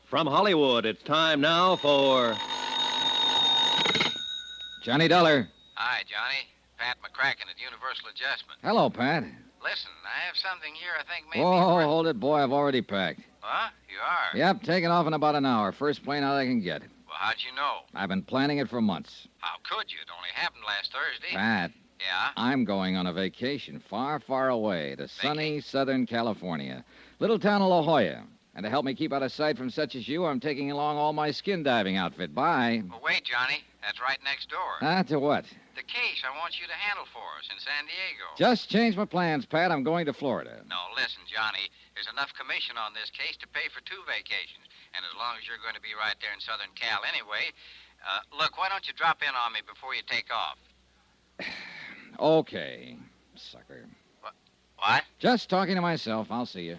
From Hollywood, it's time now for... Johnny Dollar. Hi, Johnny. Pat McCracken at Universal Adjustment. Hello, Pat. Listen, I have something here I think maybe... Whoa, hold it, boy. I've already packed. Huh? You are? Yep, taking off in about an hour. First plane out I can get. Well, how'd you know? I've been planning it for months. How could you? It only happened last Thursday. Pat, Yeah? I'm going on a vacation far, far away to sunny Southern California. Little town of La Jolla. And to help me keep out of sight from such as you, I'm taking along all my skin diving outfit. Bye. Well, wait, Johnny. That's right next door. To what? The case I want you to handle for us in San Diego. Just changed my plans, Pat. I'm going to Florida. No, listen, Johnny. There's enough commission on this case to pay for 2 vacations. And as long as you're going to be right there in Southern Cal anyway, look, why don't you drop in on me before you take off? Okay, sucker. What? Just talking to myself. I'll see you.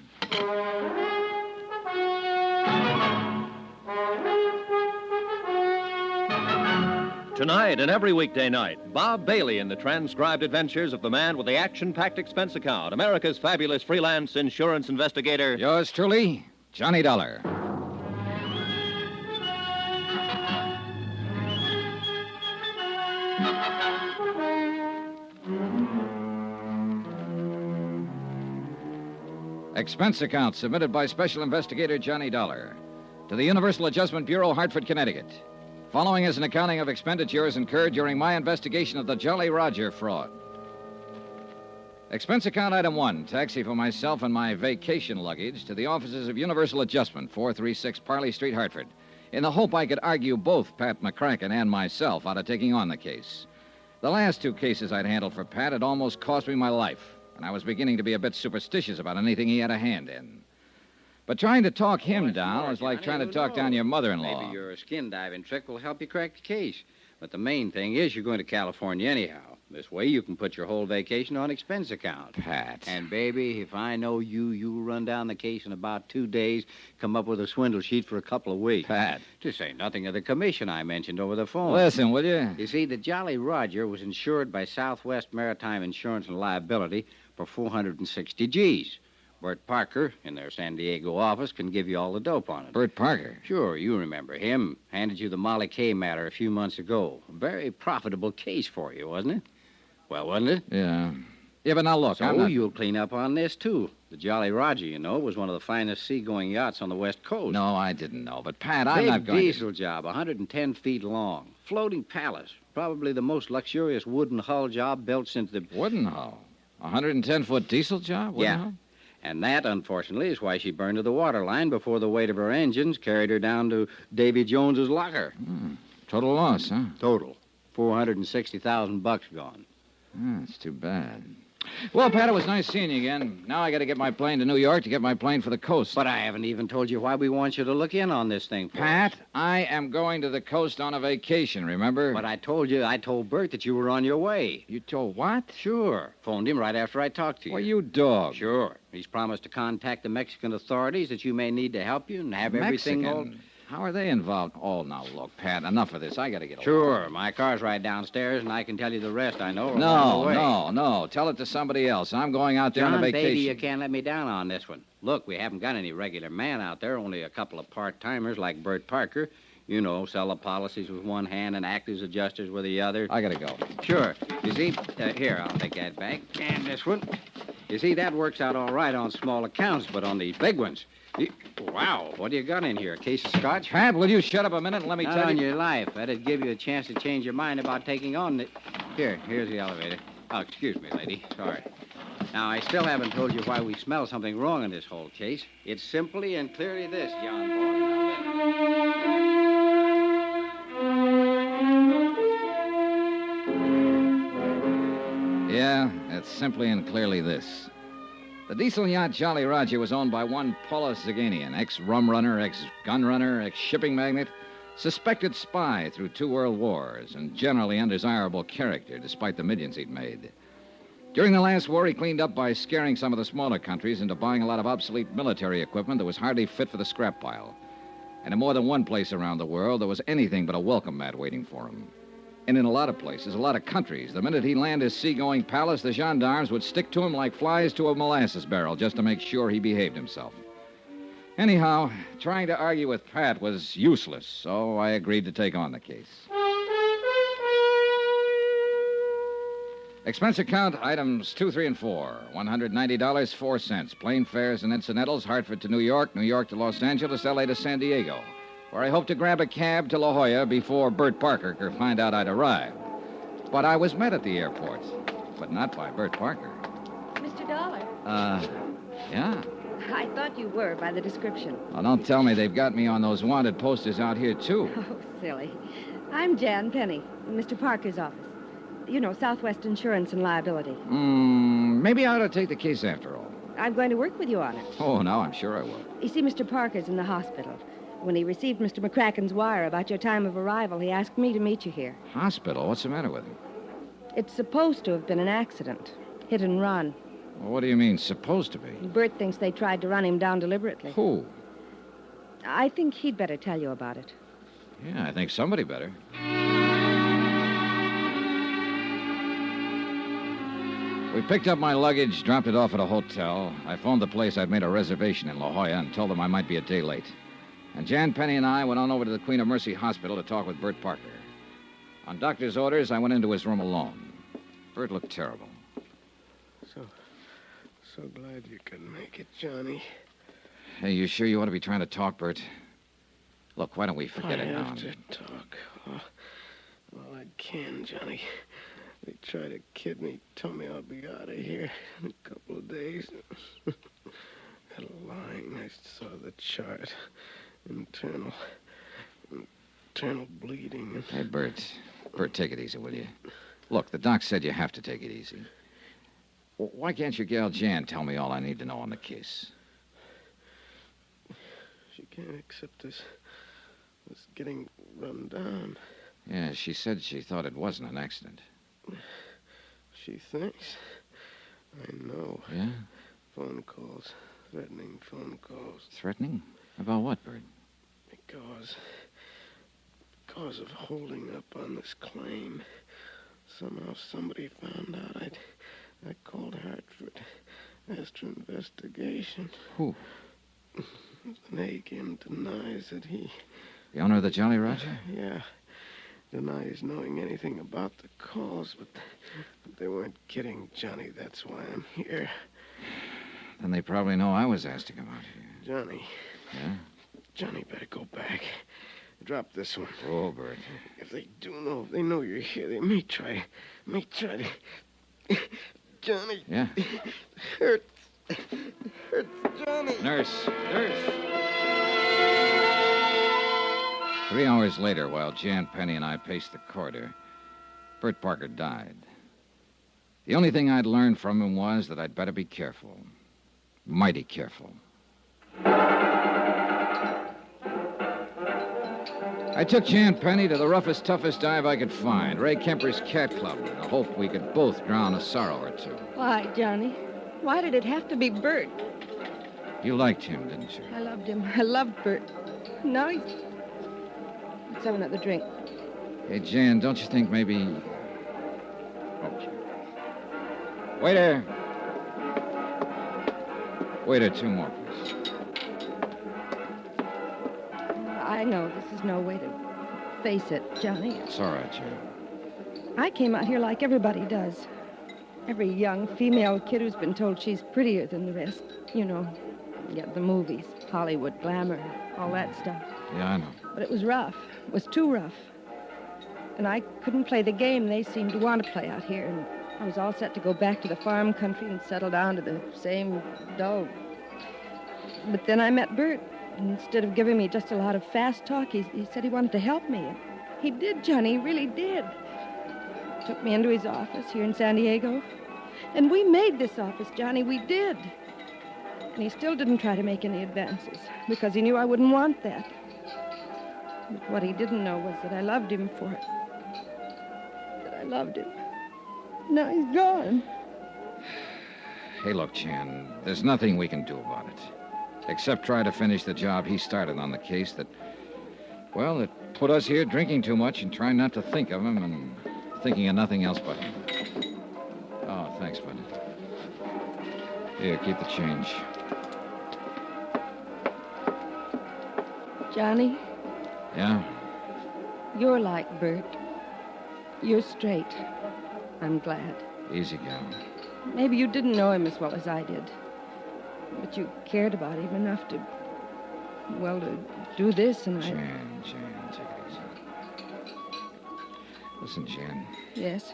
Tonight and every weekday night, Bob Bailey in the transcribed adventures of the man with the action-packed expense account, America's fabulous freelance insurance investigator. Yours truly, Johnny Dollar. Expense account submitted by Special Investigator Johnny Dollar to the Universal Adjustment Bureau, Hartford, Connecticut. Following is an accounting of expenditures incurred during my investigation of the Jolly Roger fraud. Expense account item 1, taxi for myself and my vacation luggage to the offices of Universal Adjustment, 436 Parley Street, Hartford, in the hope I could argue both Pat McCracken and myself out of taking on the case. The last 2 cases I'd handled for Pat had almost cost me my life, and I was beginning to be a bit superstitious about anything he had a hand in. But trying to talk him down was like trying to talk down your mother-in-law. Maybe your skin diving trick will help you crack the case. But the main thing is you're going to California anyhow. This way you can put your whole vacation on expense account. Pat. And, baby, if I know you'll run down the case in about 2 days, come up with a swindle sheet for a couple of weeks. Pat. To say nothing of the commission I mentioned over the phone. Listen, will you? You see, the Jolly Roger was insured by Southwest Maritime Insurance and Liability for 460 G's. Bert Parker, in their San Diego office, can give you all the dope on it. Bert Parker? Sure, you remember him. Handed you the Molly Kay matter a few months ago. A very profitable case for you, wasn't it? Well, wasn't it? Yeah. Yeah, but now look, So you'll clean up on this, too. The Jolly Roger, you know, was one of the finest seagoing yachts on the West Coast. No, I didn't know. But, Pat, I'm not Big going diesel job, 110 feet long. Floating palace. Probably the most luxurious wooden hull job built since the... Wooden hull? 110-foot diesel job? Wooden Yeah. hull? And that, unfortunately, is why she burned to the waterline before the weight of her engines carried her down to Davy Jones's locker. Total loss, huh? Total. $460,000 gone. That's too bad. Well, Pat, it was nice seeing you again. Now I got to get my plane to New York to get my plane for the coast. But I haven't even told you why we want you to look in on this thing, Pat, I am going to the coast on a vacation, remember? But I told Bert that you were on your way. You told what? Sure. Phoned him right after I talked to you. Well, you dog. Sure. He's promised to contact the Mexican authorities that you may need to help you and have everything all... Mexican? How are they involved? Oh, now, look, Pat, enough of this. I got to get along. Sure. My car's right downstairs, and I can tell you the rest I know. along the way. No. Tell it to somebody else. I'm going out there on a John, vacation. baby, you can't let me down on this one. Look, we haven't got any regular man out there, only a couple of part-timers like Bert Parker. You know, sell the policies with one hand and act as adjusters with the other. I got to go. Sure. You see, here, I'll take that back. And this one. You see, that works out all right on small accounts, but on these big ones... Wow, what do you got in here? A case of scotch? Pat, will you shut up a minute and let me Not tell on you... your life. That'd give you a chance to change your mind about taking on the... Here's the elevator. Oh, excuse me, lady. Sorry. Now, I still haven't told you why we smell something wrong in this whole case. It's simply and clearly this, John Boy. Yeah, it's simply and clearly this. The diesel yacht Jolly Roger was owned by one Paula Zaganian, ex-rum runner, ex-gun runner, ex-shipping magnate, suspected spy through 2 world wars, and generally undesirable character, despite the millions he'd made. During the last war, he cleaned up by scaring some of the smaller countries into buying a lot of obsolete military equipment that was hardly fit for the scrap pile. And in more than one place around the world, there was anything but a welcome mat waiting for him. And in a lot of places, a lot of countries, the minute he landed his seagoing palace, the gendarmes would stick to him like flies to a molasses barrel just to make sure he behaved himself. Anyhow, trying to argue with Pat was useless, so I agreed to take on the case. Expense account items 2, 3, and 4. $190, 4 cents. Plane fares and incidentals, Hartford to New York, New York to Los Angeles, L.A. to San Diego, where I hope to grab a cab to La Jolla before Bert Parker could find out I'd arrived. But I was met at the airport, but not by Bert Parker. Mr. Dollar. Yeah. I thought you were by the description. Well, don't tell me they've got me on those wanted posters out here, too. Oh, silly. I'm Jan Penny, in Mr. Parker's office. You know, Southwest Insurance and Liability. Maybe I ought to take the case after all. I'm going to work with you on it. Oh, now I'm sure I will. You see, Mr. Parker's in the hospital. When he received Mr. McCracken's wire about your time of arrival, he asked me to meet you here. Hospital? What's the matter with him? It's supposed to have been an accident. Hit and run. Well, what do you mean, supposed to be? Bert thinks they tried to run him down deliberately. Who? I think he'd better tell you about it. Yeah, I think somebody better. We picked up my luggage, dropped it off at a hotel. I phoned the place I'd made a reservation in La Jolla and told them I might be a day late. And Jan Penny and I went on over to the Queen of Mercy Hospital to talk with Bert Parker. On doctor's orders, I went into his room alone. Bert looked terrible. So glad you could make it, Johnny. Hey, you sure you ought to be trying to talk, Bert? Look, why don't we forget it now? I have to talk. All I can, Johnny. They try to kid me, tell me I'll be out of here in a couple of days. That lying, I saw the chart. Internal bleeding. Hey, Bert. Bert, take it easy, will you? Look, the doc said you have to take it easy. Why can't your gal Jan tell me all I need to know on the case? She can't accept this getting run down. Yeah, she said she thought it wasn't an accident. She thinks. I know. Yeah? Phone calls. Threatening phone calls. Threatening? About what, Bert? Because of holding up on this claim. Somehow somebody found out I called Hartford. Asked for investigation. Who? Nagin denies that he... The owner of the Jolly Roger? Yeah. Denies knowing anything about the calls, but they weren't kidding, Johnny. That's why I'm here. Then they probably know I was asked to come out here. Johnny. Yeah? Johnny, better go back. Drop this one. Oh, Bert. If they know you're here, they may try to... Johnny. Yeah? Hurts, Johnny. Nurse. 3 hours later, while Jan Penny and I paced the corridor, Bert Parker died. The only thing I'd learned from him was that I'd better be careful. Mighty careful. I took Jan Penny to the roughest, toughest dive I could find, Ray Kemper's Cat Club, in the hope we could both drown a sorrow or two. Why, Johnny? Why did it have to be Bert? You liked him, didn't you? I loved him. I loved Bert. Now he's... Let's have another drink. Hey, Jan, don't you think maybe... Oh. Waiter! Waiter, 2 more, please. I know this is no way to face it, Johnny. It's all right, Jan. I came out here like everybody does. Every young female kid who's been told she's prettier than the rest. You know, the movies, Hollywood, glamour, all that stuff. Yeah, I know. But it was rough. It was too rough. And I couldn't play the game they seemed to want to play out here. And I was all set to go back to the farm country and settle down to the same dull. But then I met Bert. And instead of giving me just a lot of fast talk, he said he wanted to help me. And he did, Johnny. He really did. Took me into his office here in San Diego. And we made this office, Johnny. We did. And he still didn't try to make any advances because he knew I wouldn't want that. But what he didn't know was that I loved him for it. That I loved him. Now he's gone. Hey, look, Jan, there's nothing we can do about it. Except try to finish the job he started on the case that put us here drinking too much and trying not to think of him and thinking of nothing else but him. Oh, thanks, bud. Here, keep the change. Johnny, Yeah? you're like Bert. You're straight. I'm glad. Easy, gal. Maybe you didn't know him as well as I did. But you cared about him enough to, well, to do this, and I... Jan, take it easy. Listen, Jan. Yes?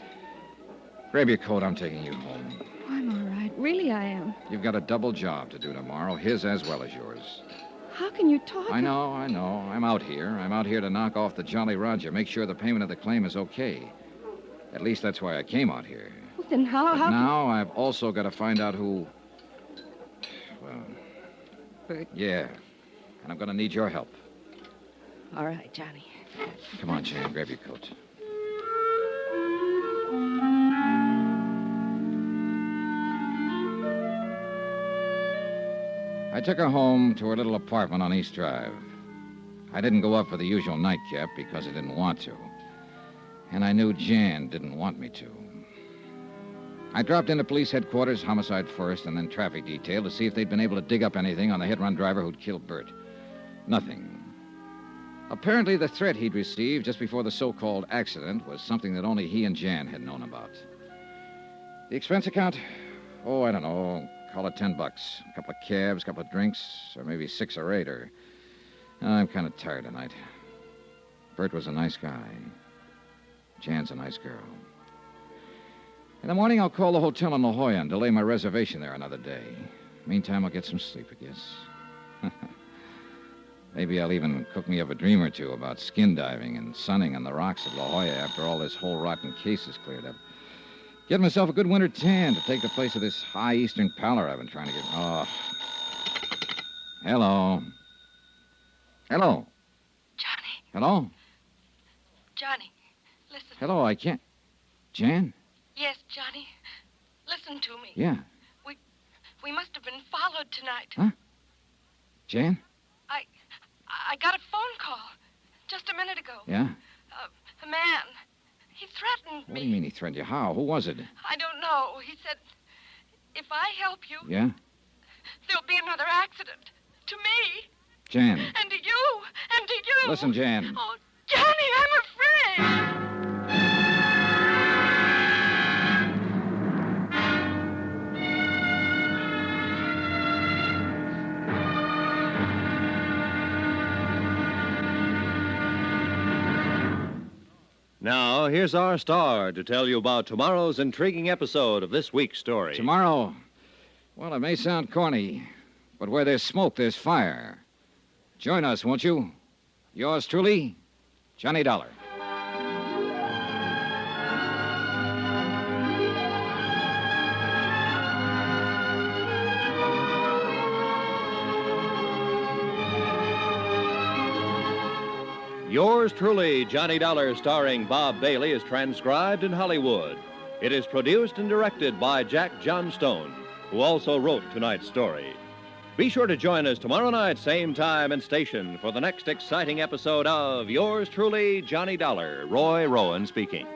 Grab your coat. I'm taking you home. Oh, I'm all right. Really, I am. You've got a double job to do tomorrow, his as well as yours. How can you talk? I know. I'm out here. I'm out here to knock off the Jolly Roger, make sure the payment of the claim is okay. At least that's why I came out here. Well, then how... But now I've also got to find out who... Well... Bert. Yeah. And I'm going to need your help. All right, Johnny. Come on, Jan. Grab your coat. I took her home to her little apartment on East Drive. I didn't go up for the usual nightcap because I didn't want to. And I knew Jan didn't want me to. I dropped into police headquarters, homicide first, and then traffic detail to see if they'd been able to dig up anything on the hit-run driver who'd killed Bert. Nothing. Apparently, the threat he'd received just before the so-called accident was something that only he and Jan had known about. The expense account? Oh, I don't know. Call it $10. A couple of cabs, a couple of drinks, or maybe 6 or 8, or... I'm kind of tired tonight. Bert was a nice guy. Jan's a nice girl. In the morning, I'll call the hotel in La Jolla and delay my reservation there another day. Meantime, I'll get some sleep, I guess. Maybe I'll even cook me up a dream or two about skin diving and sunning on the rocks of La Jolla after all this whole rotten case is cleared up. Get myself a good winter tan to take the place of this high eastern pallor I've been trying to get... Oh. Hello. Hello. Johnny. Hello? Johnny, listen. Hello, I can't... Jan? Yes, Johnny. Listen to me. Yeah. We must have been followed tonight. Huh? Jan? I got a phone call just a minute ago. Yeah? A man. He threatened me. What do you mean he threatened you? How? Who was it? I don't know. He said, if I help you, Yeah? there'll be another accident. To me. Jan. And to you. And to you. Listen, Jan. Oh, Johnny, I'm afraid. Now, here's our star to tell you about tomorrow's intriguing episode of this week's story. Tomorrow, well, it may sound corny, but where there's smoke, there's fire. Join us, won't you? Yours truly, Johnny Dollar. Yours truly, Johnny Dollar, starring Bob Bailey, is transcribed in Hollywood. It is produced and directed by Jack Johnstone, who also wrote tonight's story. Be sure to join us tomorrow night, same time and station, for the next exciting episode of Yours truly, Johnny Dollar. Roy Rowan speaking.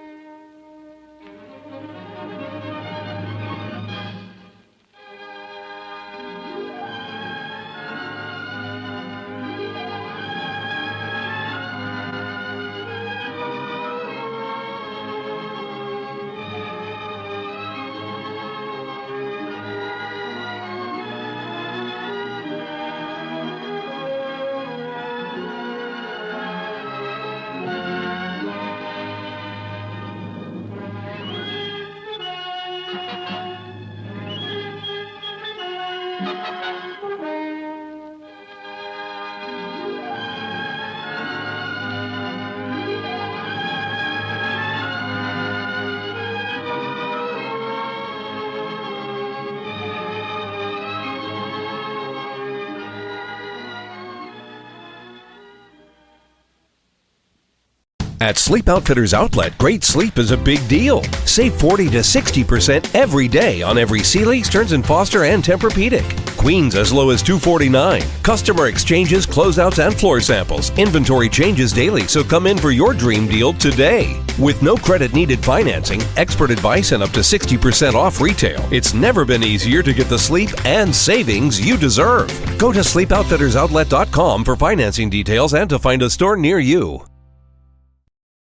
At Sleep Outfitters Outlet, great sleep is a big deal. Save 40 to 60% every day on every Sealy, Stearns & Foster, and Tempur-Pedic. Queens as low as $249. Customer exchanges, closeouts, and floor samples. Inventory changes daily, so come in for your dream deal today. With no credit needed financing, expert advice, and up to 60% off retail, it's never been easier to get the sleep and savings you deserve. Go to SleepOutfittersOutlet.com for financing details and to find a store near you.